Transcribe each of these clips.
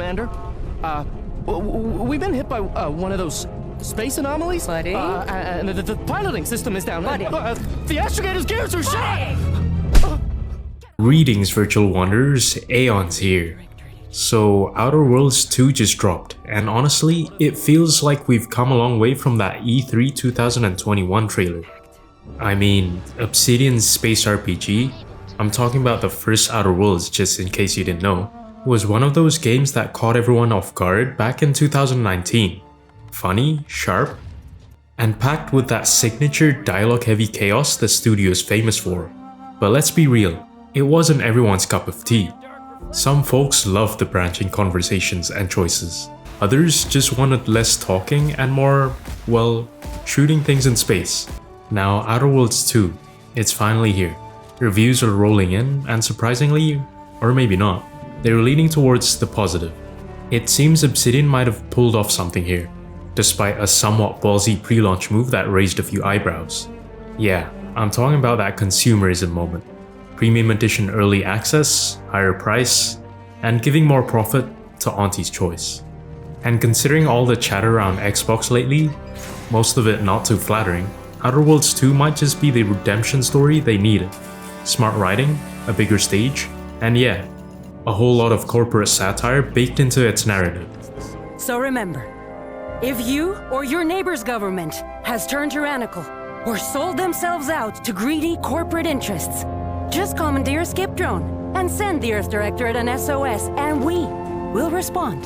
Commander. We've been hit by one of those space anomalies. Buddy? And the piloting system is down. Buddy? The astrogator's gears are shot! Greetings, virtual wanderers, Aeon's here. So, Outer Worlds 2 just dropped, and honestly, it feels like we've come a long way from that E3 2021 trailer. I mean, Obsidian's space RPG, I'm talking about the first Outer Worlds just in case you didn't know, was one of those games that caught everyone off guard back in 2019. Funny, sharp, and packed with that signature dialogue-heavy chaos the studio is famous for. But let's be real, it wasn't everyone's cup of tea. Some folks loved the branching conversations and choices. Others just wanted less talking and more, well, shooting things in space. Now, Outer Worlds 2, it's finally here. Reviews are rolling in, and surprisingly, or maybe not, they're leaning towards the positive. It seems Obsidian might have pulled off something here, despite a somewhat ballsy pre-launch move that raised a few eyebrows. Yeah, I'm talking about that consumerism moment. Premium edition early access, higher price, and giving more profit to Auntie's choice. And considering all the chatter around Xbox lately, most of it not too flattering, Outer Worlds 2 might just be the redemption story they needed. Smart writing, a bigger stage, and yeah, a whole lot of corporate satire baked into its narrative. So remember, if you or your neighbor's government has turned tyrannical or sold themselves out to greedy corporate interests, just commandeer a skip drone and send the Earth Directorate an SOS, and we will respond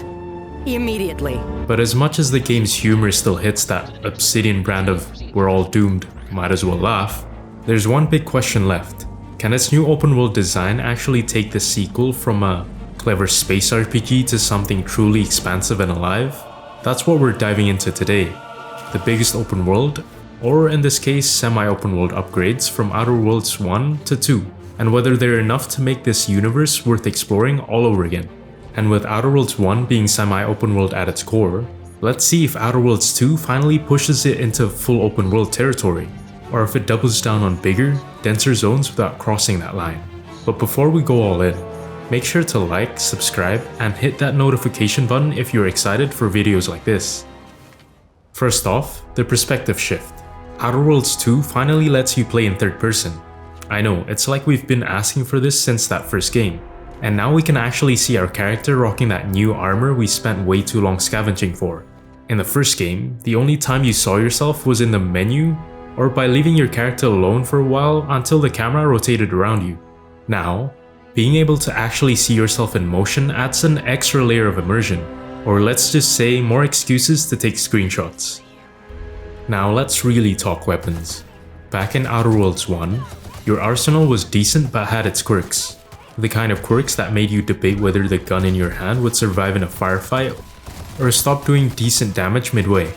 immediately. But as much as the game's humor still hits that Obsidian brand of we're all doomed, might as well laugh, there's one big question left. Can its new open world design actually take the sequel from a clever space RPG to something truly expansive and alive? That's what we're diving into today. The biggest open world, or in this case semi-open world upgrades from Outer Worlds 1 to 2, and whether they're enough to make this universe worth exploring all over again. And with Outer Worlds 1 being semi-open world at its core, let's see if Outer Worlds 2 finally pushes it into full open world territory, or if it doubles down on bigger, denser zones without crossing that line. But before we go all in, make sure to like, subscribe, and hit that notification button if you're excited for videos like this. First off, the perspective shift. Outer Worlds 2 finally lets you play in third person. I know, it's like we've been asking for this since that first game, and now we can actually see our character rocking that new armor we spent way too long scavenging for. In the first game, the only time you saw yourself was in the menu, or by leaving your character alone for a while until the camera rotated around you. Now, being able to actually see yourself in motion adds an extra layer of immersion, or let's just say more excuses to take screenshots. Now let's really talk weapons. Back in Outer Worlds 1, your arsenal was decent but had its quirks. The kind of quirks that made you debate whether the gun in your hand would survive in a firefight or stop doing decent damage midway.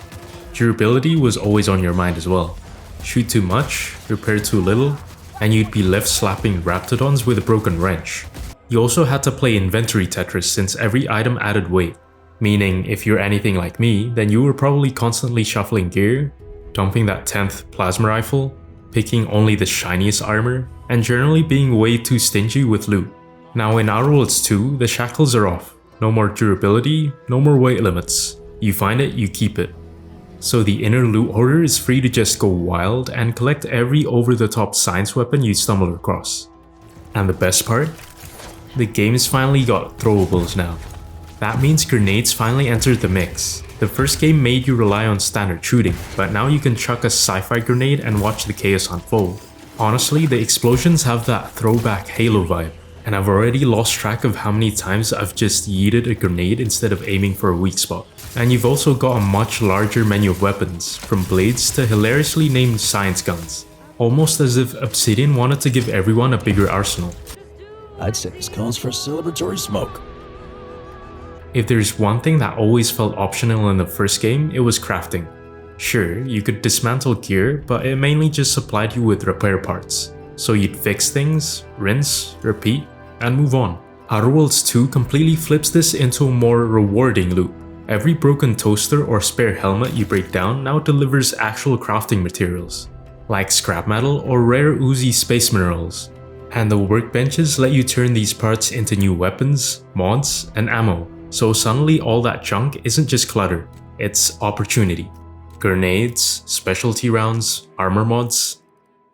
Durability was always on your mind as well. Shoot too much, repair too little, and you'd be left slapping raptidons with a broken wrench. You also had to play inventory Tetris since every item added weight, meaning if you're anything like me, then you were probably constantly shuffling gear, dumping that 10th plasma rifle, picking only the shiniest armor, and generally being way too stingy with loot. Now in Outer Worlds 2, the shackles are off. No more durability, no more weight limits. You find it, you keep it. So the inner loot hoarder is free to just go wild and collect every over-the-top science weapon you stumble across. And the best part? The game's finally got throwables now. That means grenades finally entered the mix. The first game made you rely on standard shooting, but now you can chuck a sci-fi grenade and watch the chaos unfold. Honestly, the explosions have that throwback Halo vibe, and I've already lost track of how many times I've just yeeted a grenade instead of aiming for a weak spot. And you've also got a much larger menu of weapons, from blades to hilariously named science guns. Almost as if Obsidian wanted to give everyone a bigger arsenal. I'd say this calls for a celebratory smoke. If there's one thing that always felt optional in the first game, it was crafting. Sure, you could dismantle gear, but it mainly just supplied you with repair parts. So you'd fix things, rinse, repeat, and move on. Outer Worlds 2 completely flips this into a more rewarding loop. Every broken toaster or spare helmet you break down now delivers actual crafting materials, like scrap metal or rare oozy space minerals. And the workbenches let you turn these parts into new weapons, mods, and ammo. So suddenly all that junk isn't just clutter, it's opportunity. Grenades, specialty rounds, armor mods.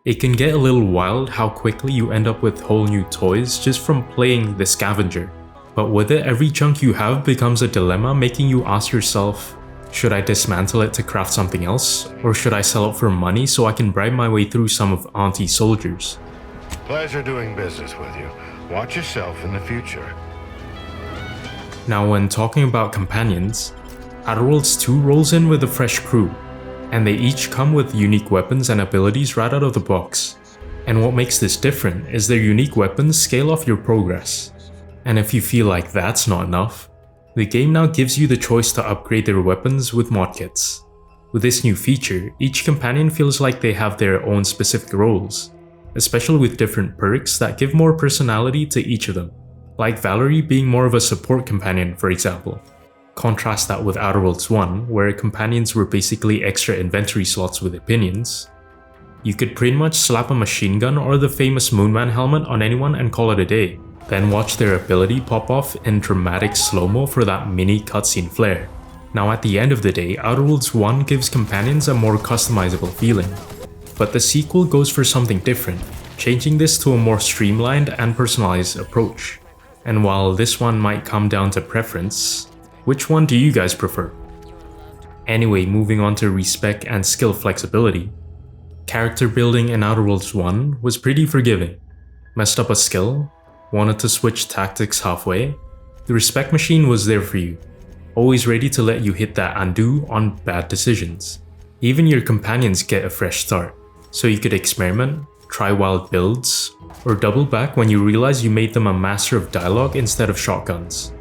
It can get a little wild how quickly you end up with whole new toys just from playing the scavenger. But with it, every junk you have becomes a dilemma, making you ask yourself, should I dismantle it to craft something else? Or should I sell it for money so I can bribe my way through some of Auntie's soldiers? Pleasure doing business with you. Watch yourself in the future. Now when talking about companions, Outer Worlds 2 rolls in with a fresh crew, and they each come with unique weapons and abilities right out of the box. And what makes this different is their unique weapons scale off your progress. And if you feel like that's not enough, the game now gives you the choice to upgrade their weapons with mod kits. With this new feature, each companion feels like they have their own specific roles, especially with different perks that give more personality to each of them, like Valerie being more of a support companion, for example. Contrast that with Outer Worlds 1, where companions were basically extra inventory slots with opinions. You could pretty much slap a machine gun or the famous Moonman helmet on anyone and call it a day, then watch their ability pop off in dramatic slow-mo for that mini cutscene flair. Now at the end of the day, Outer Worlds 1 gives companions a more customizable feeling, but the sequel goes for something different, changing this to a more streamlined and personalized approach. And while this one might come down to preference, which one do you guys prefer? Anyway, moving on to respec and skill flexibility. Character building in Outer Worlds 1 was pretty forgiving. Messed up a skill? Wanted to switch tactics halfway? The respec machine was there for you, always ready to let you hit that undo on bad decisions. Even your companions get a fresh start, so you could experiment, try wild builds, or double back when you realize you made them a master of dialogue instead of shotguns.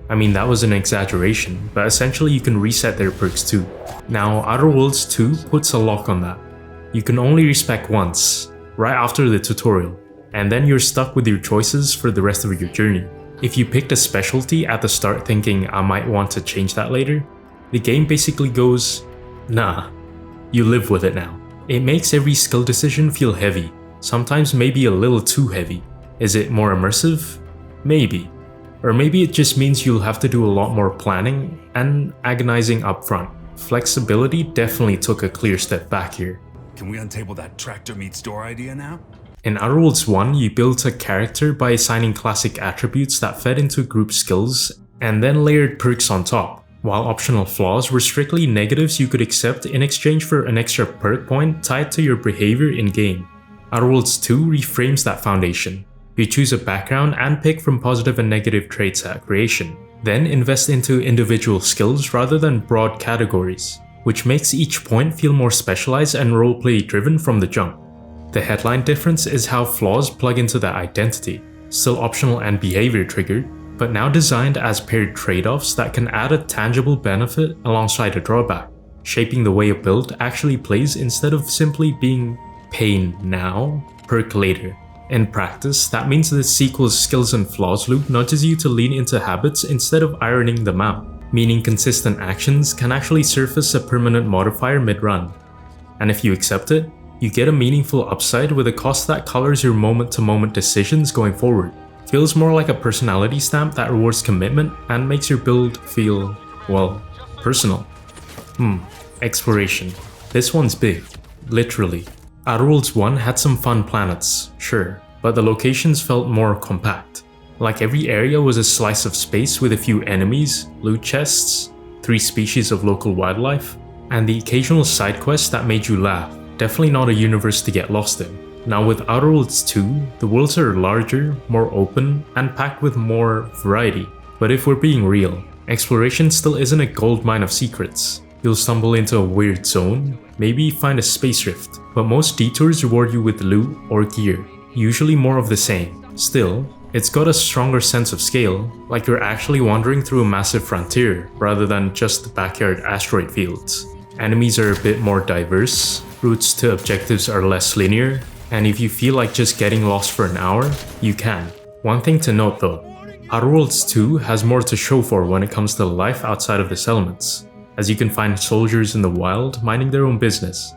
I mean, that was an exaggeration, but essentially you can reset their perks too. Now, Outer Worlds 2 puts a lock on that. You can only respec once, right after the tutorial, and then you're stuck with your choices for the rest of your journey. If you picked a specialty at the start thinking I might want to change that later, the game basically goes, nah, you live with it now. It makes every skill decision feel heavy, sometimes maybe a little too heavy. Is it more immersive? Maybe. Or maybe it just means you'll have to do a lot more planning and agonizing upfront. Flexibility definitely took a clear step back here. Can we untable that tractor meets door idea now? In Outer Worlds 1, you built a character by assigning classic attributes that fed into group skills and then layered perks on top, while optional flaws were strictly negatives you could accept in exchange for an extra perk point tied to your behavior in-game. Outer Worlds 2 reframes that foundation. You choose a background and pick from positive and negative traits at creation, then invest into individual skills rather than broad categories, which makes each point feel more specialized and roleplay driven from the jump. The headline difference is how flaws plug into that identity, still optional and behavior triggered, but now designed as paired trade-offs that can add a tangible benefit alongside a drawback, shaping the way a build actually plays instead of simply being pain now, perk later. In practice, that means the sequel's skills and flaws loop nudges you to lean into habits instead of ironing them out, meaning consistent actions can actually surface a permanent modifier mid-run. And if you accept it, you get a meaningful upside with a cost that colors your moment-to-moment decisions going forward. Feels more like a personality stamp that rewards commitment and makes your build feel, well, personal. Exploration. This one's big, literally. Outer Worlds 1 had some fun planets, sure, but the locations felt more compact. Like every area was a slice of space with a few enemies, loot chests, 3 species of local wildlife, and the occasional side quest that made you laugh. Definitely not a universe to get lost in. Now with Outer Worlds 2, the worlds are larger, more open, and packed with more variety. But if we're being real, exploration still isn't a goldmine of secrets. You'll stumble into a weird zone, maybe find a space rift, but most detours reward you with loot or gear, usually more of the same. Still, it's got a stronger sense of scale, like you're actually wandering through a massive frontier rather than just backyard asteroid fields. Enemies are a bit more diverse, routes to objectives are less linear, and if you feel like just getting lost for an hour, you can. One thing to note though, Outer Worlds 2 has more to show for when it comes to life outside of the settlements, as you can find soldiers in the wild minding their own business.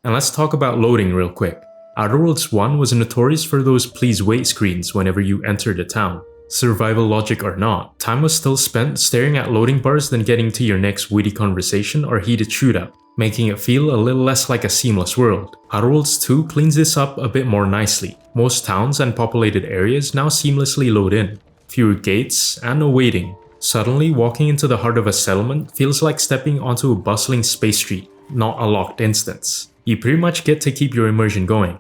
And let's talk about loading real quick. Outer Worlds 1 was notorious for those please wait screens whenever you entered a town. Survival logic or not, time was still spent staring at loading bars than getting to your next witty conversation or heated shootout, making it feel a little less like a seamless world. Outer Worlds 2 cleans this up a bit more nicely. Most towns and populated areas now seamlessly load in. Fewer gates and no waiting. Suddenly, walking into the heart of a settlement feels like stepping onto a bustling space street, not a locked instance. You pretty much get to keep your immersion going.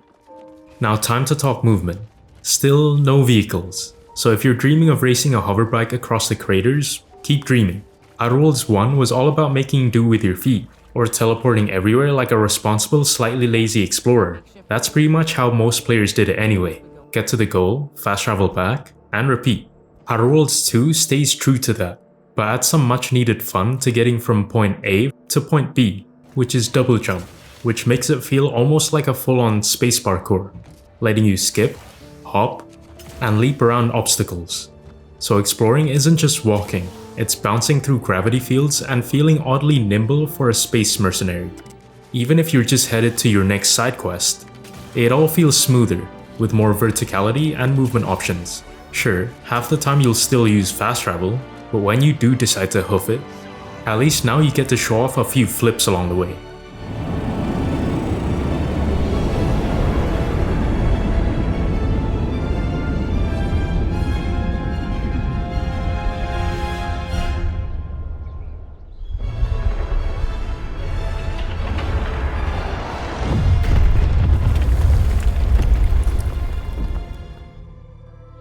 Now time to talk movement. Still no vehicles. So if you're dreaming of racing a hoverbike across the craters, keep dreaming. Outer Worlds 1 was all about making do with your feet, or teleporting everywhere like a responsible, slightly lazy explorer. That's pretty much how most players did it anyway. Get to the goal, fast travel back, and repeat. Outer Worlds 2 stays true to that, but adds some much needed fun to getting from point A to point B, which is double jump, which makes it feel almost like a full-on space parkour, letting you skip, hop, and leap around obstacles. So exploring isn't just walking, it's bouncing through gravity fields and feeling oddly nimble for a space mercenary. Even if you're just headed to your next side quest, it all feels smoother, with more verticality and movement options. Sure, half the time you'll still use fast travel, but when you do decide to hoof it, at least now you get to show off a few flips along the way.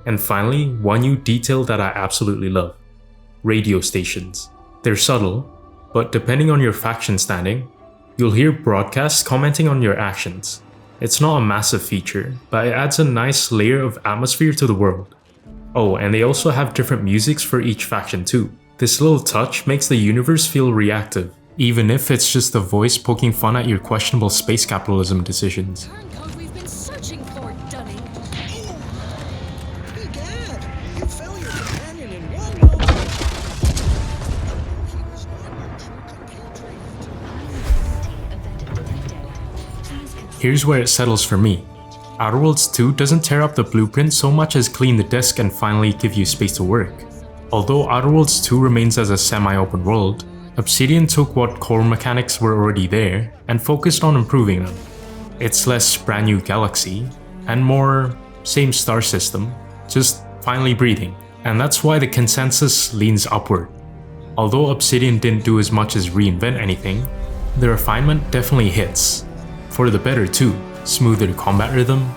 And finally, one new detail that I absolutely love. Radio stations. They're subtle, but depending on your faction standing, you'll hear broadcasts commenting on your actions. It's not a massive feature, but it adds a nice layer of atmosphere to the world. Oh, and they also have different musics for each faction too. This little touch makes the universe feel reactive, even if it's just the voice poking fun at your questionable space capitalism decisions. Turncoat we've been searching for, Dunning. Egad, you fell your companion in one moment. He was not your true compatriot. Here's where it settles for me. Outer Worlds 2 doesn't tear up the blueprint so much as clean the desk and finally give you space to work. Although Outer Worlds 2 remains as a semi-open world, Obsidian took what core mechanics were already there and focused on improving them. It's less brand new galaxy, and more same star system, just finally breathing. And that's why the consensus leans upward. Although Obsidian didn't do as much as reinvent anything, the refinement definitely hits. For the better too. Smoother combat rhythm,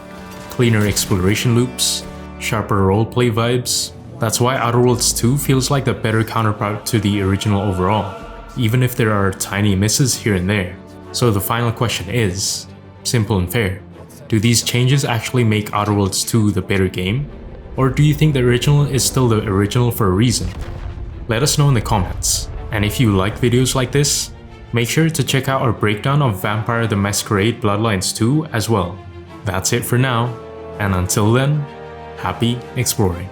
cleaner exploration loops, sharper roleplay vibes. That's why Outer Worlds 2 feels like the better counterpart to the original overall, even if there are tiny misses here and there. So the final question is, simple and fair, do these changes actually make Outer Worlds 2 the better game? Or do you think the original is still the original for a reason? Let us know in the comments. And if you like videos like this, make sure to check out our breakdown of Vampire the Masquerade Bloodlines 2 as well. That's it for now, and until then, happy exploring.